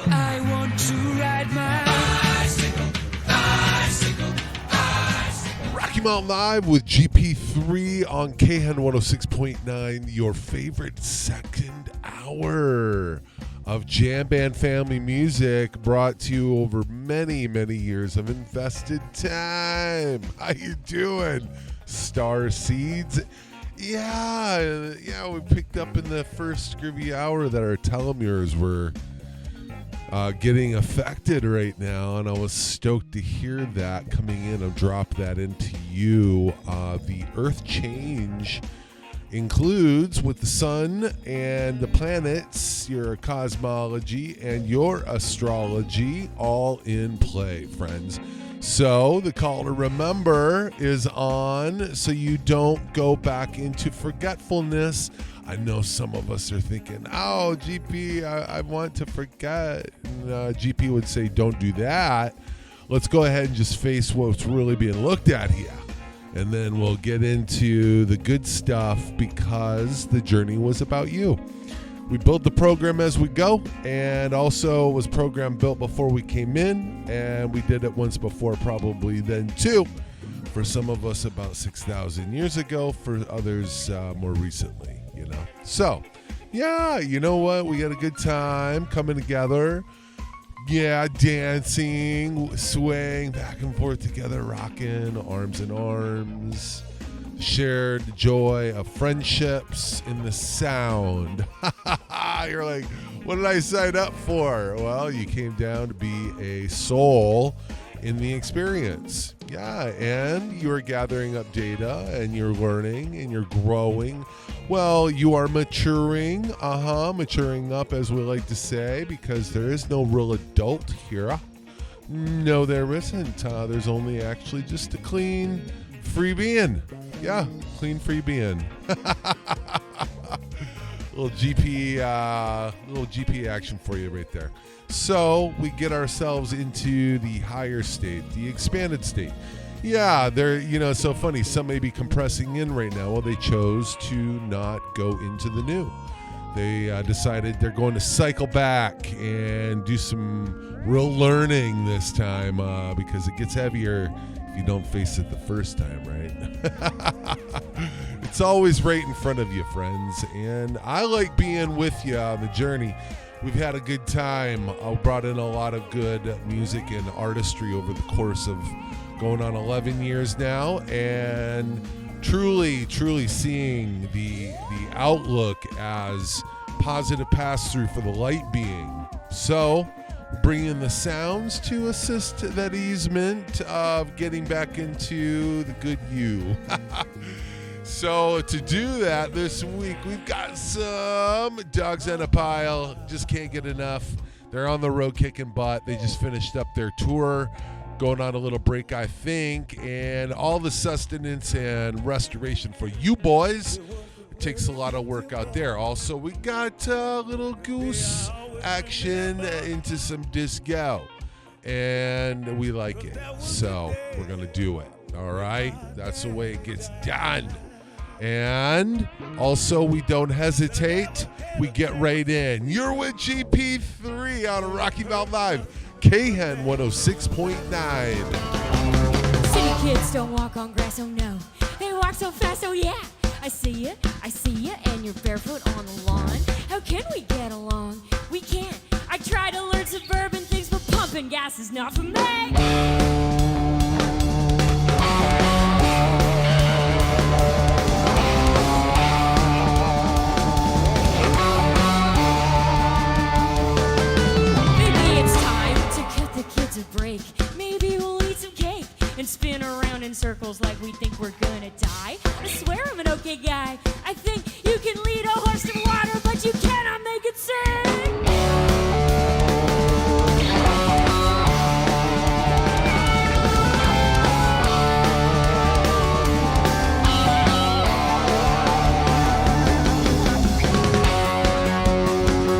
I want to ride my bicycle. Rocky Mountain Live with GP3 on Khen 106.9, your favorite second hour of Jamband family music brought to you over many, many years of invested time. How you doing, Star Seeds? Yeah, we picked up in the first groovy hour that our telomeres were getting affected right now, and I was stoked to hear that coming in. I'll drop that into you. The Earth change includes with the sun and the planets, your cosmology and your astrology all in play, friends. So the call to remember is on, so you don't go back into forgetfulness. I know some of us are thinking, oh, GP, I want to forget. And, GP would say, don't do that. Let's go ahead and just face what's really being looked at here. And then we'll get into the good stuff, because the journey was about you. We built the program as we go, and also was program built before we came in, and we did it once before, probably then too. For some of us about 6,000 years ago, for others more recently, you know. So, yeah, you know what? We had a good time coming together. Yeah, dancing, swaying back and forth together, rocking, arms in arms. Shared joy of friendships in the sound. You're like, what did I sign up for? Well, you came down to be a soul in the experience. Yeah, and you're gathering up data, and you're learning, and you're growing. Well, you are maturing, maturing up, as we like to say, because there is no real adult here. No, there isn't. There's only actually just a clean, free being. Yeah, clean, free being. little GP action for you right there. So we get ourselves into the higher state, the expanded state. Yeah, they're, so funny. Some may be compressing in right now. Well, they chose to not go into the new. They decided they're going to cycle back and do some real learning this time, because it gets heavier if you don't face it the first time, right? It's always right in front of you, friends. And I like being with you on the journey. We've had a good time. I brought in a lot of good music and artistry over the course of going on 11 years now, and truly seeing the outlook as positive pass-through for the light being. So, bringing the sounds to assist that easement of getting back into the good you. So to do that this week, we've got some Dogs on a Pile. Just can't get enough. They're on the road kicking butt. They just finished up their tour, going on a little break, I think, and all the sustenance and restoration for you boys. It takes a lot of work out there. Also, we got a little Goose action into some Dizgo, and we like it, so we're gonna do it. All right, that's the way it gets done. And also, we don't hesitate. We get right in. You're with GP3 on Rocky Mountain Live, Khen 106.9. City kids don't walk on grass, oh no. They walk so fast, oh yeah. I see you, and you're barefoot on the lawn. How can we get along? We can't. I try to learn suburban things, but pumping gas is not for me. Kids a break. Maybe we'll eat some cake and spin around in circles like we think we're gonna die. I swear I'm an okay guy. I think you can lead a horse to water, but you cannot make it sing.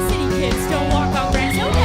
City kids don't walk on grass, oh no.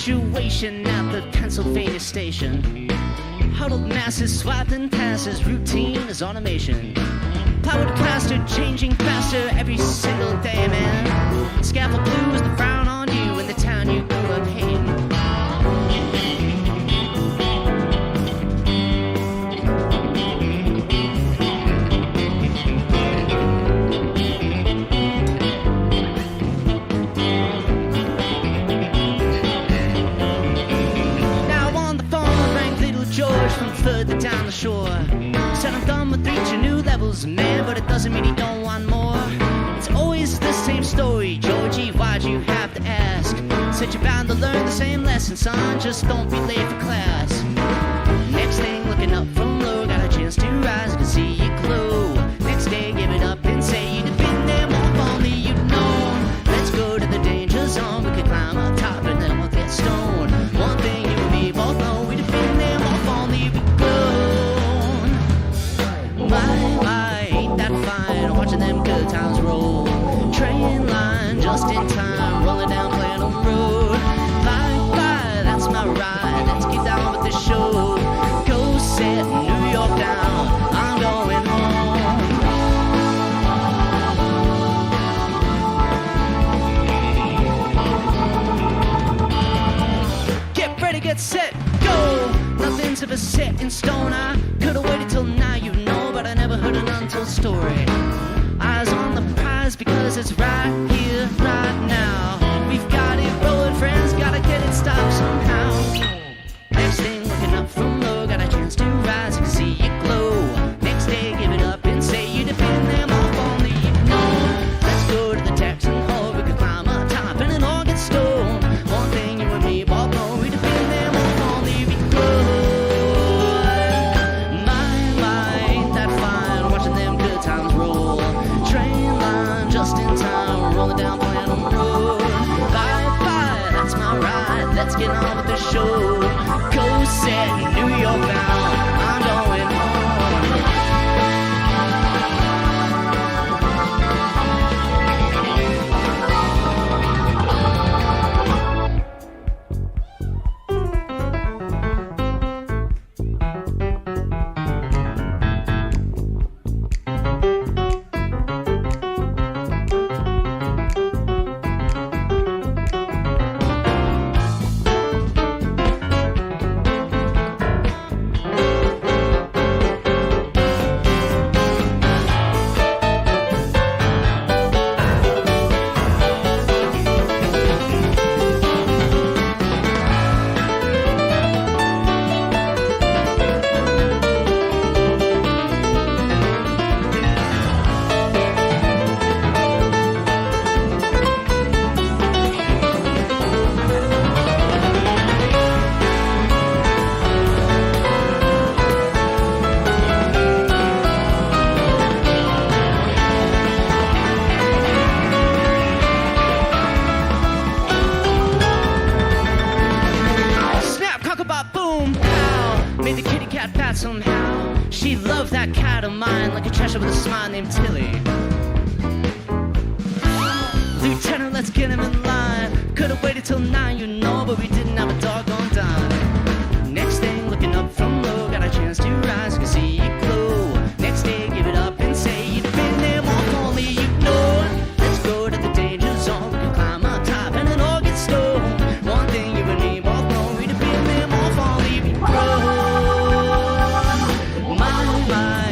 situation at the Pennsylvania station. Huddled masses, swapping passes, routine is automation. Plywood plaster, changing faster every single day, man. Scaffold blue is the frown on you in the town you grew up hating. From further down the shore, said I'm done with reaching new levels, man, but it doesn't mean you don't want more. It's always the same story, Georgie, why'd you have to ask? Said you're bound to learn the same lesson, son, just don't be late for class. Next thing, looking up from low, got a chance to rise, I can see you glow. Next day, give it up and say you'd have been there more, if only you'd known. Let's go to the danger zone, we could climb up top and then we'll get stoned. One thing you and me both know, we'd have been there more, if only you'd grown. My, ain't that fine, watching them good times roll. Train line, just in time, rolling down Planum Road. Bye, that's my ride, let's get down with the show. Go set New York down, I'm going home. Get ready, get set, go! Nothing's ever set in stone. I could've waited till now, you know, but I never heard an untold story. Eyes on the prize because it's right here, right now. We've got it rolling, friends, gotta get it stopped somehow. Next thing, looking up from low, got a chance to rise, I can see you glow. Next day, give it up and say you'd have been there more, if only you'd known. Let's go to the Texan Hall, we could climb up top and it all gets stoned. One thing you and me both know, we'd have been there more, if only we'd grow. Just in time, rolling down Planum Road. Bye, that's my ride, let's get on with the show. Go set New York bound, I'm going home. Somehow, she loved that cat of mine like a Cheshire with a smile named Tilly. Lieutenant, let's get him in line. Could've waited till 9, you know, but we didn't have a doggone dime. Next thing, looking up from low, got a chance to rise, can see you glow. Next day, give it up and say you'd been there more, if only you'd known. Let's go to the danger zone, we can climb up top and it all gets stoned. One thing you and me both know, we'd have been there more, if only we'd grown.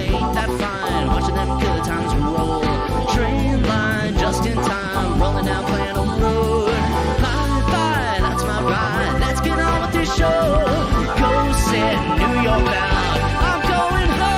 Ain't that fine, watching them good times roll. Train line, just in time, rolling down Planum Road. Bye, that's my ride, let's get on with this show. Go set New York bound, I'm going home.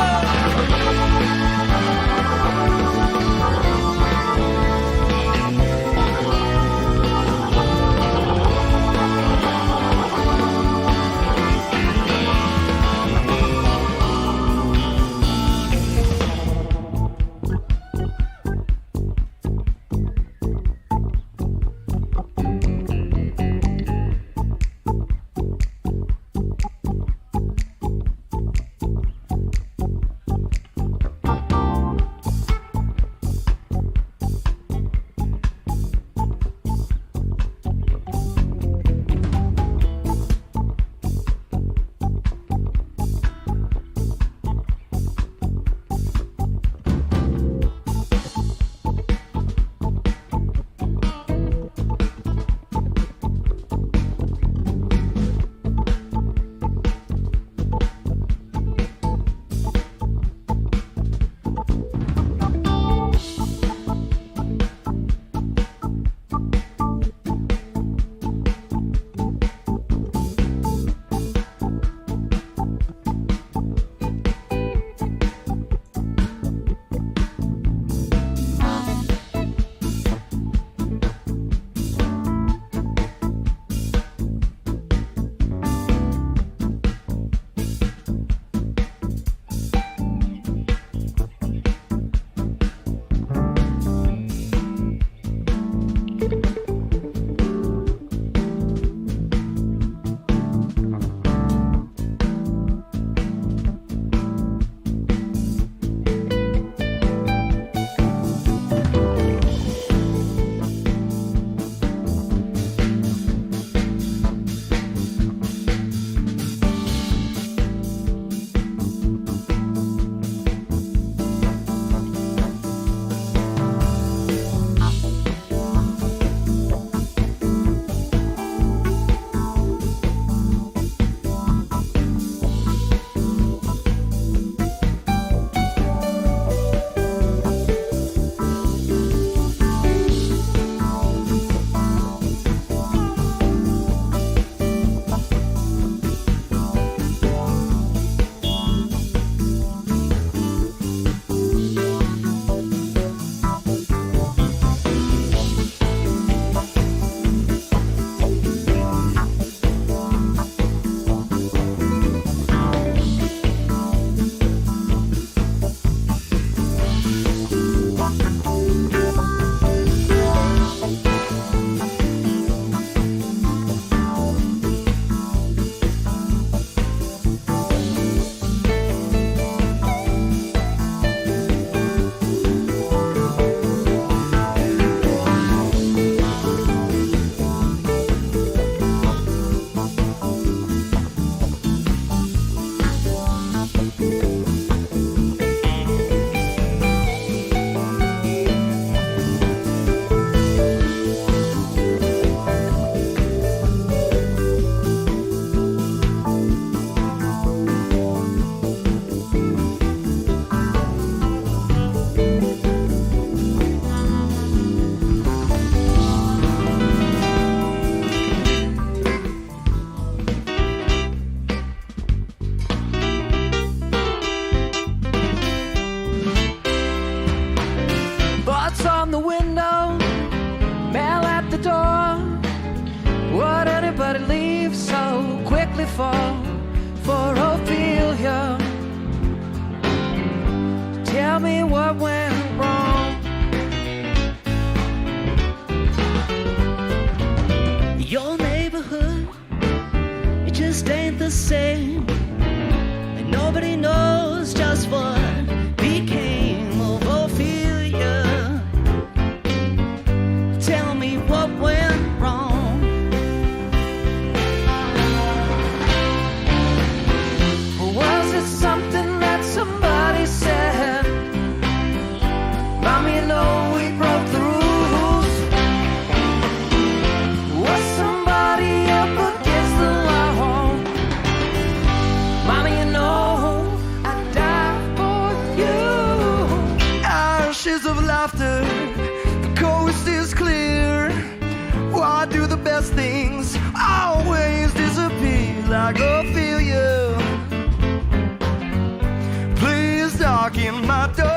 On the window, mail at the door. Would anybody leave so quickly for Ophelia? Tell me what went wrong. Your neighborhood, it just ain't the same, and nobody knows just what became of Ophelia. Tell me what went wrong. Was it something that somebody said? Mommy, you know we broke the rules. Was somebody up against the law? Mommy, you know I'd die for you. Ashes of laughter, the coast is clear. Why do the best things always disappear like Ophelia? Please darken my door.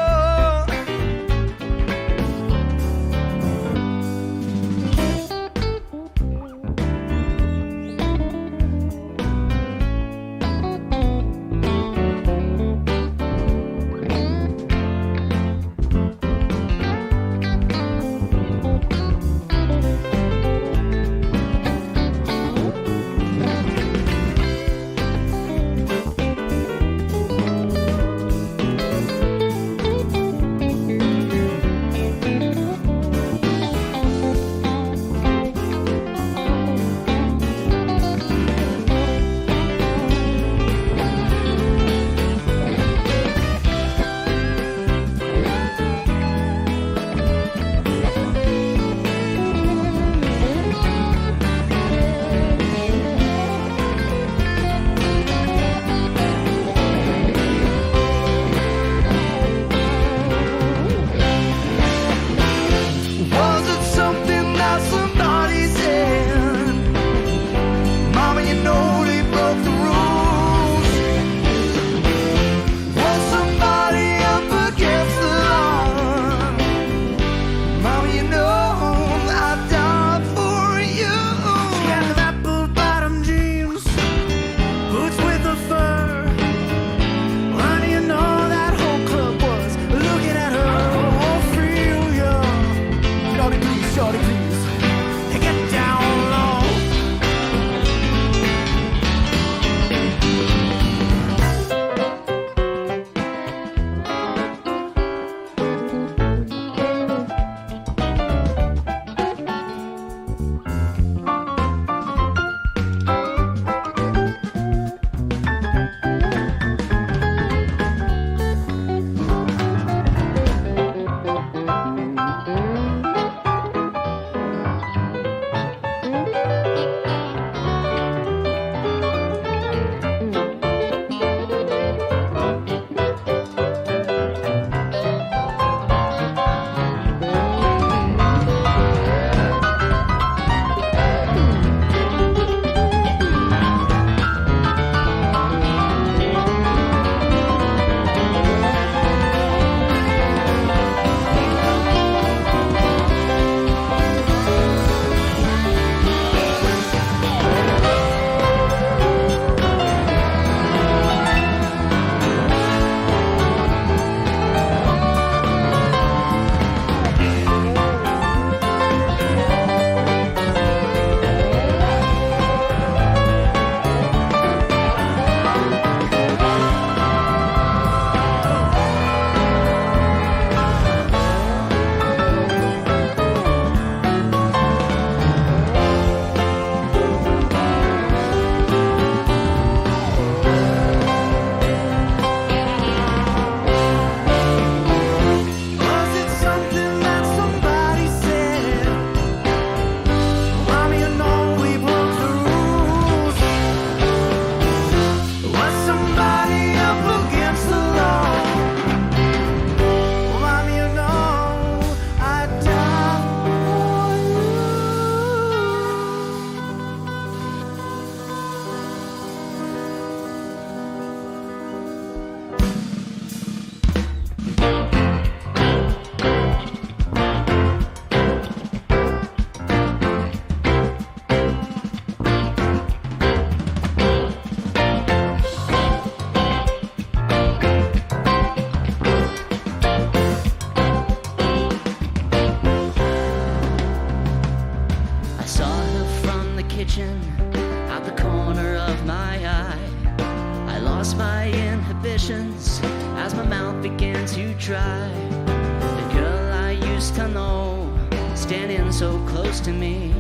I know, standing so close to me.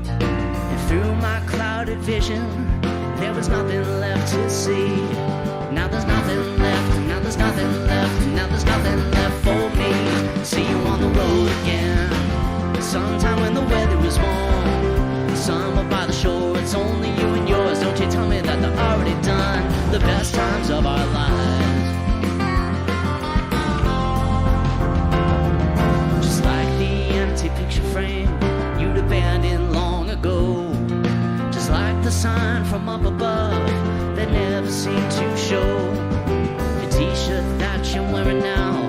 And through my clouded vision, there was nothing left to see. Now there's nothing left, now there's nothing left, now there's nothing left for me. See you on the road again, sometime when the weather is warm. Summer by the shore, it's only you and yours. Don't you tell me that they're already done, the best times of our lives. Just like the empty picture frame you'd abandoned long ago. Just like the sign from up above that never seemed to show. The t-shirt that you're wearing now,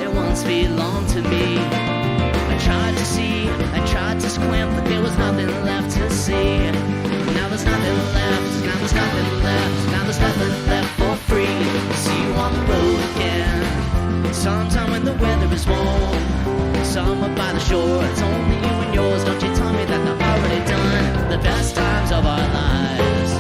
it once belonged to me. I tried to see, I tried to squint, but there was nothing left to see. Now there's nothing left, now there's nothing left, now there's nothing left for free. See you on the road again, sometime when the weather is warm. Summer by the shore, it's only you and yours. Don't you tell me that they're already done, the best times of our lives.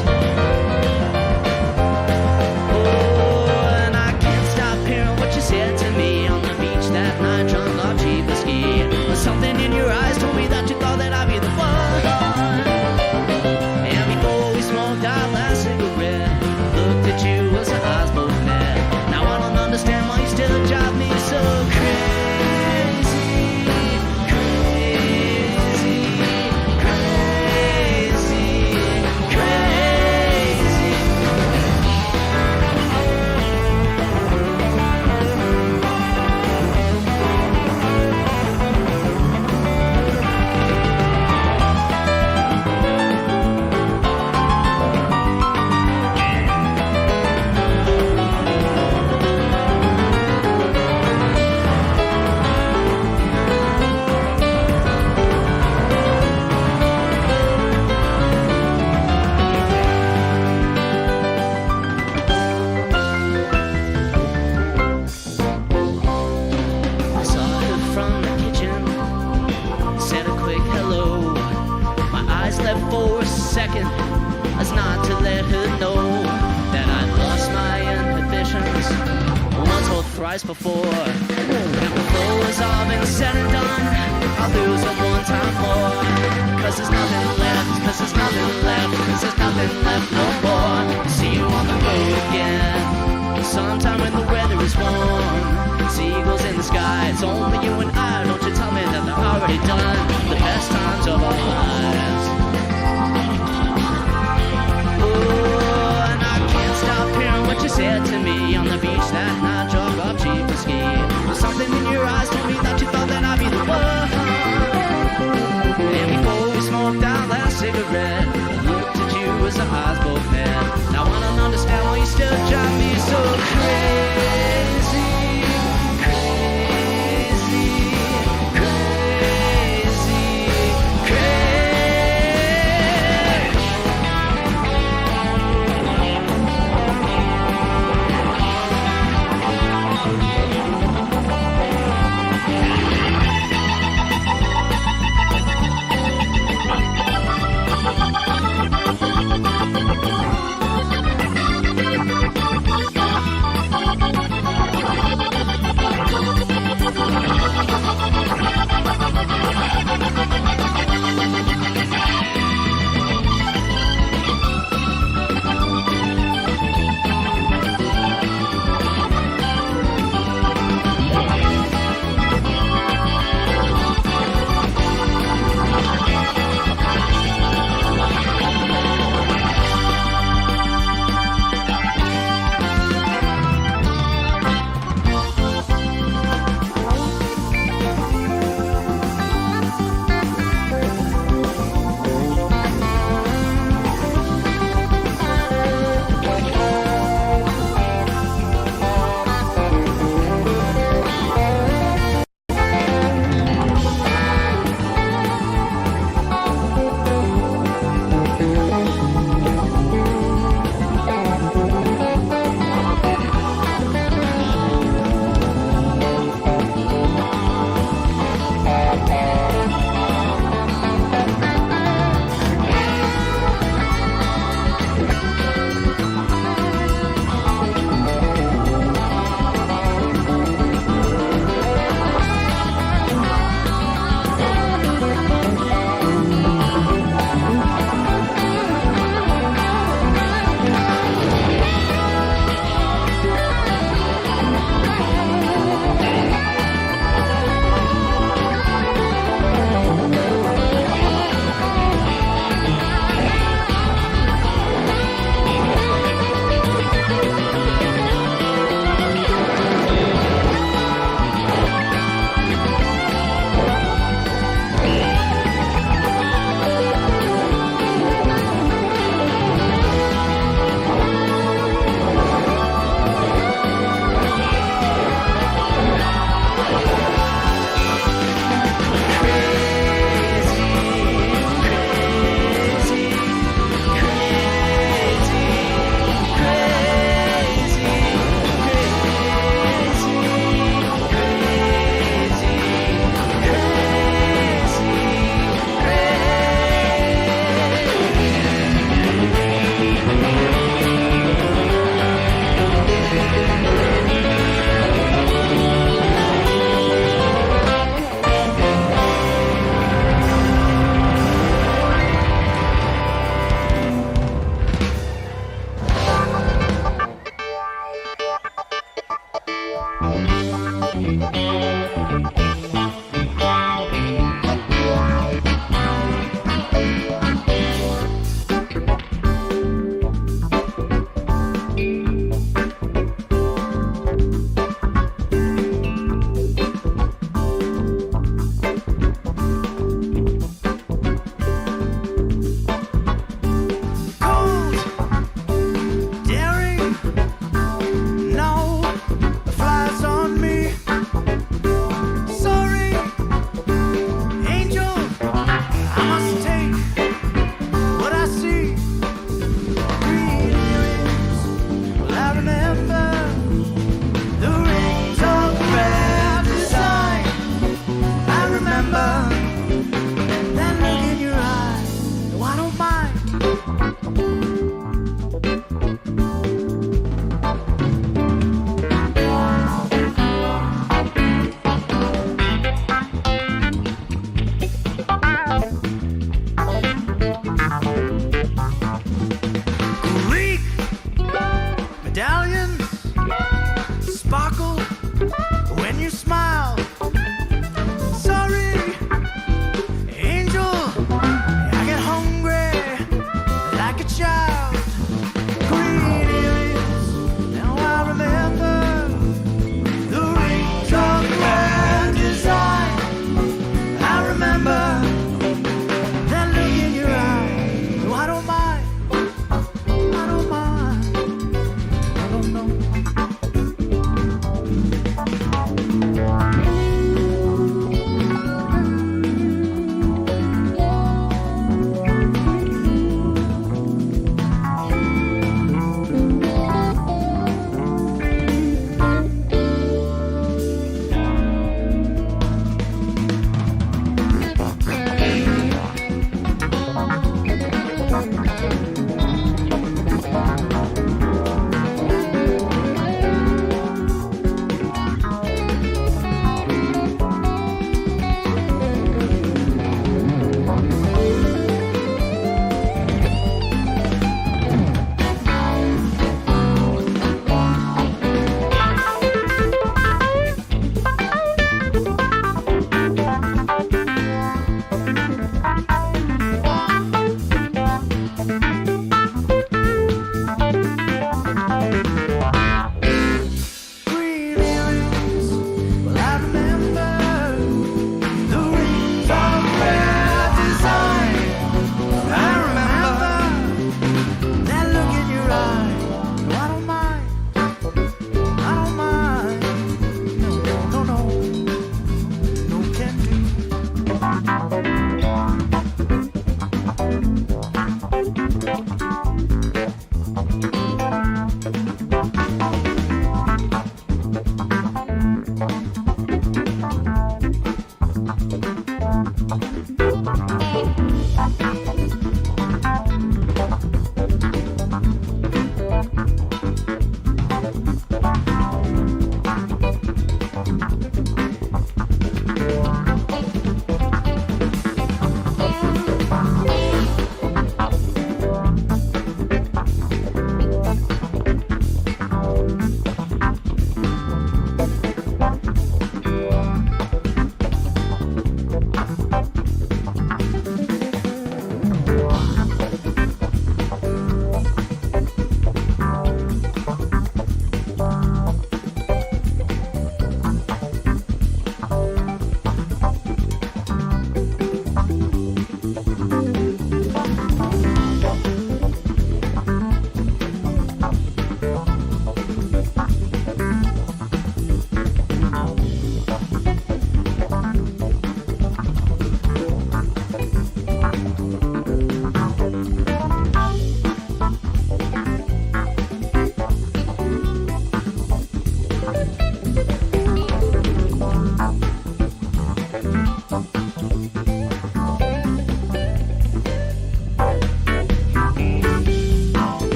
Oh, and I can't stop hearing what you said to me on the beach that night, drunk off cheap whiskey. Something in your eyes told me that you thought that I'd be the one. And before we smoked our last cigarette, looked at you as our eyes both met. Now I don't understand why you still drive me so crazy. As not to let her know that I'd lost my inhibitions once or thrice before. And before it's all been said and done, I'll lose them one time more. Cause there's nothing left, cause there's nothing left, cause there's nothing left no more. See you on the road again, sometime when the weather is warm. Seagulls in the sky, it's only you and I. Don't you tell me that they're already done, the best times of our lives. What you said to me on the beach that night, drunk off cheap whiskey. Something in your eyes told me that you thought that I'd be the one. And before we smoked our last cigarette, I looked at you as our eyes both met. Now I don't understand why you still drive me so crazy.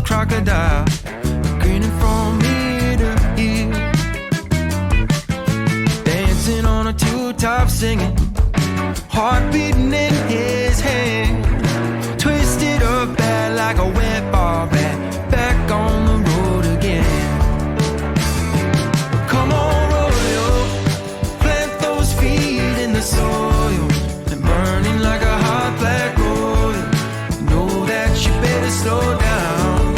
crocodile, grinning from ear to ear, dancing on a two-top singing, heart beating in his hand, twisted up bad like a wet bar rat, back on the road again. Come on, roll, plant those feet in the soil, and burning like a hot black oil. Know that you better slow down.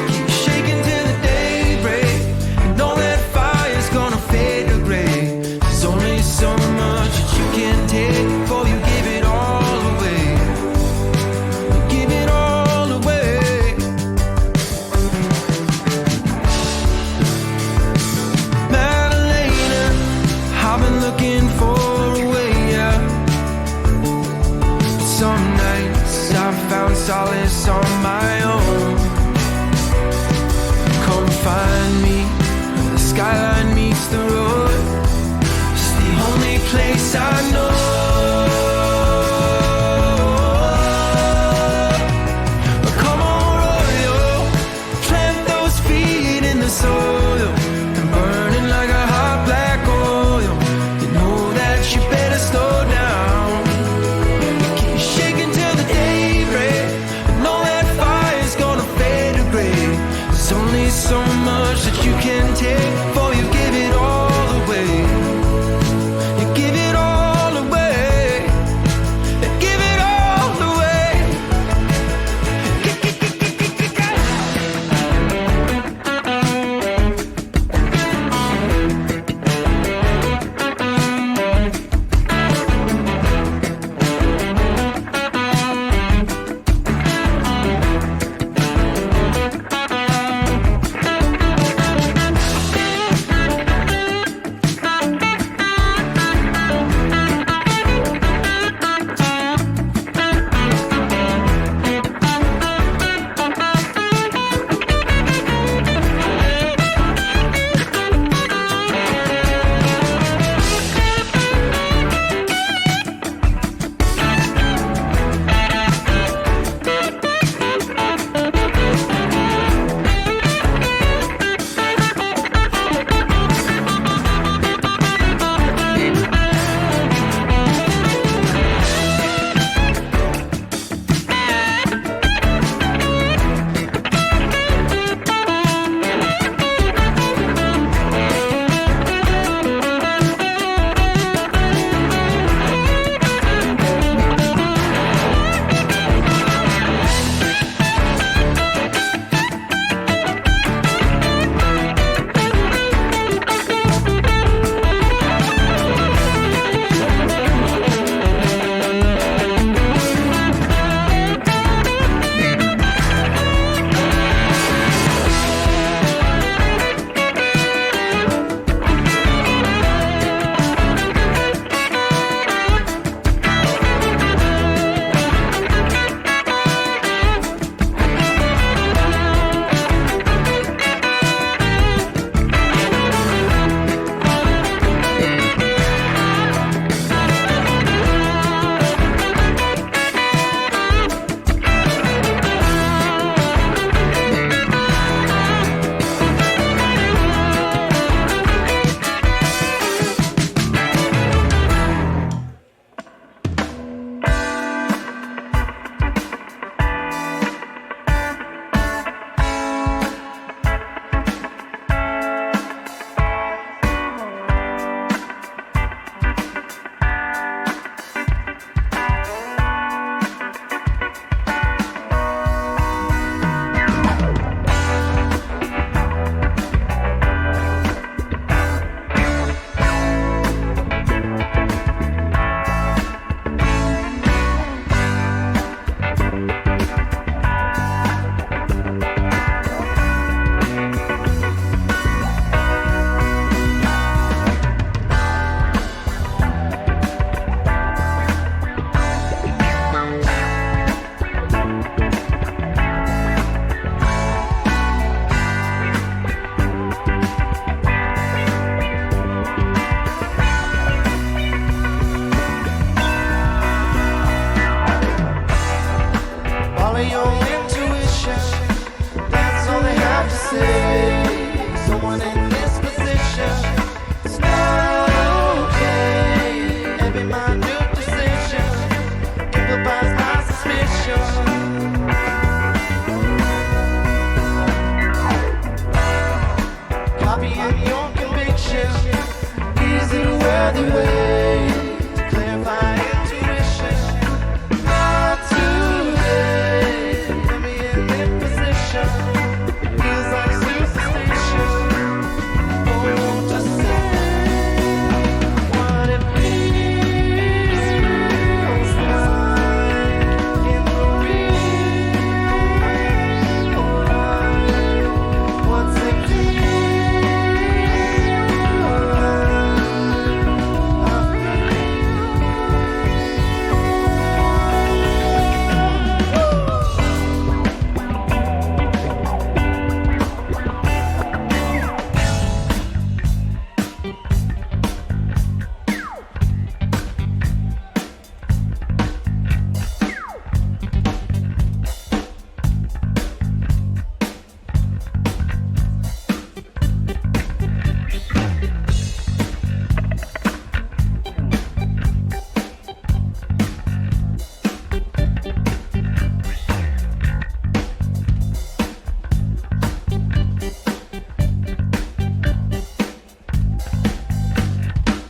Keep shaking till the daybreak, and know that fire's gonna fade to gray. There's only so much that you can take before you give it all away. Give it all away. Madalena, I've been looking for a way out. Some nights I've found solace on my own. Come find me where the skyline meets the road. It's the only place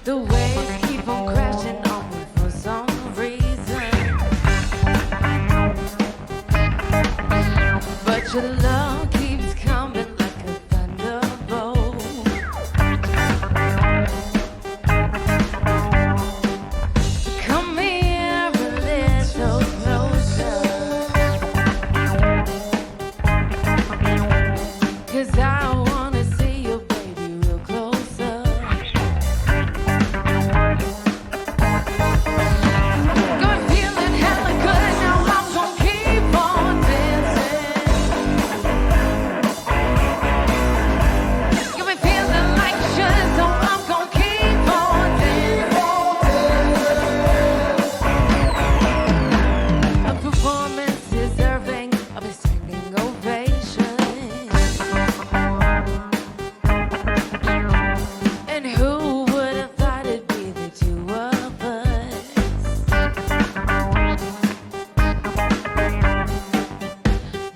The waves keep on crashing on me for some reason. But your love keeps coming like a thunderbolt. Come here a little closer, 'cause I wanna see you, baby, real closer. Got me feeling hella good, now I'm gonna keep on dancing. Got me feeling like I should, so I'm gonna keep on dancing. A performance deserving of a standing ovation. And who would have thought it'd be the two of us?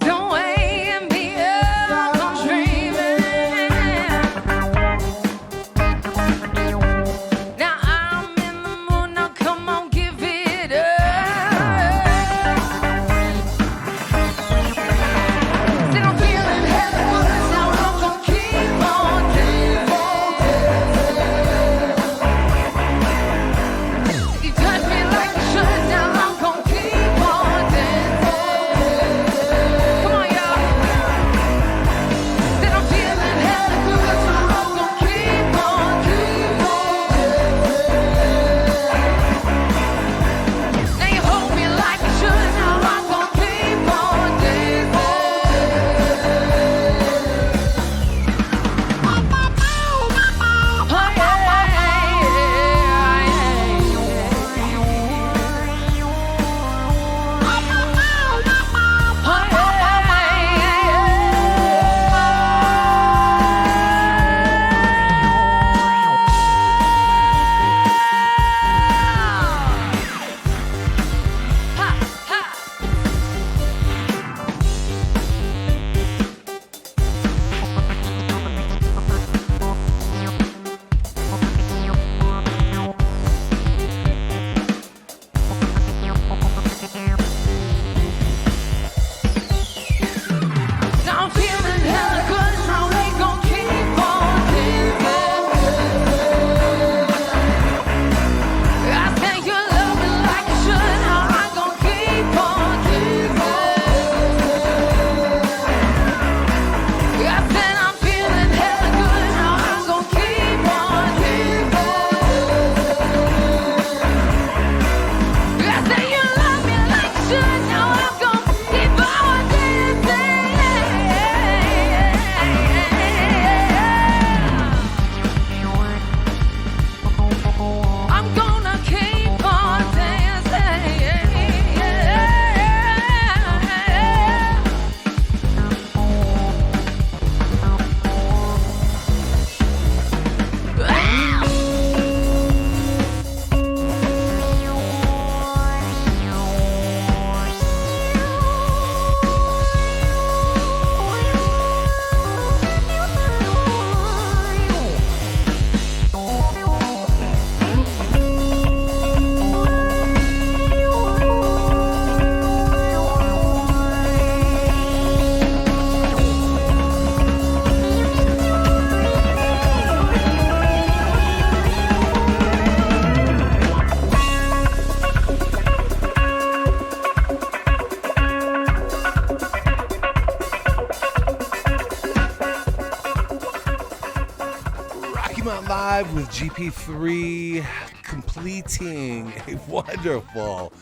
Don't wake me up, I'm dreaming. Now I'm in the mood, now come on, give it up. Said I'm feeling hella good, now I'm gonna keep on dancing. You touch me like you should, now I'm gonna keep on dancing. Come on, y'all. Said I'm feeling hella good, so I'm gonna keep on dancing. Now you hold me like you should, now I'm gonna keep on dancing. Now I'm feeling hella good, now we gon' keep on dancing. I said you love me like you should, now I'm gon' keep on dancing. I said I'm feeling hella good, now I'm gon' keep on dancing. I said you love me like you should, now I'm gon' keep on dancing. I'm gonna keep on Rocky Mountain Live with GP3, completing a wonderful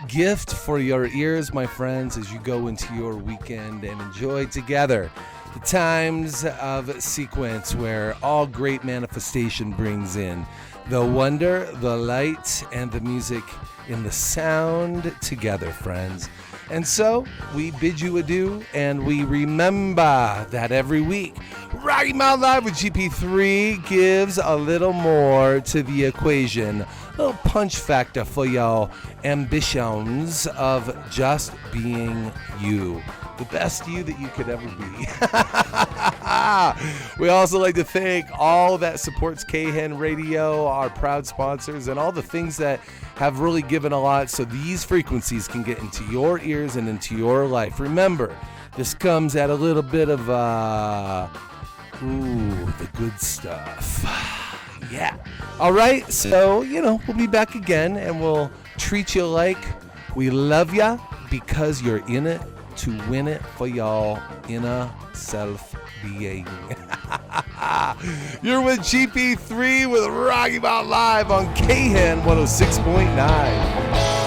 gift for your ears, my friends, as you go into your weekend and enjoy together the times of sequence where all great manifestation brings in the wonder, the light, and the music in the sound together, friends. And so we bid you adieu, and we remember that every week, Rocky Mountain Live with GP3 gives a little more to the equation, a little punch factor for your ambitions of just being you, the best you that you could ever be. We also like to thank all that supports Khen Radio, our proud sponsors, and all the things that have really given a lot so these frequencies can get into your ears and into your life. Remember, this comes at a little bit of, the good stuff. Yeah. All right. So, we'll be back again and we'll treat you like we love ya because you're in it to win it for y'all inner self-being. You're with GP3 with Rocky Mountain Live on Khen 106.9.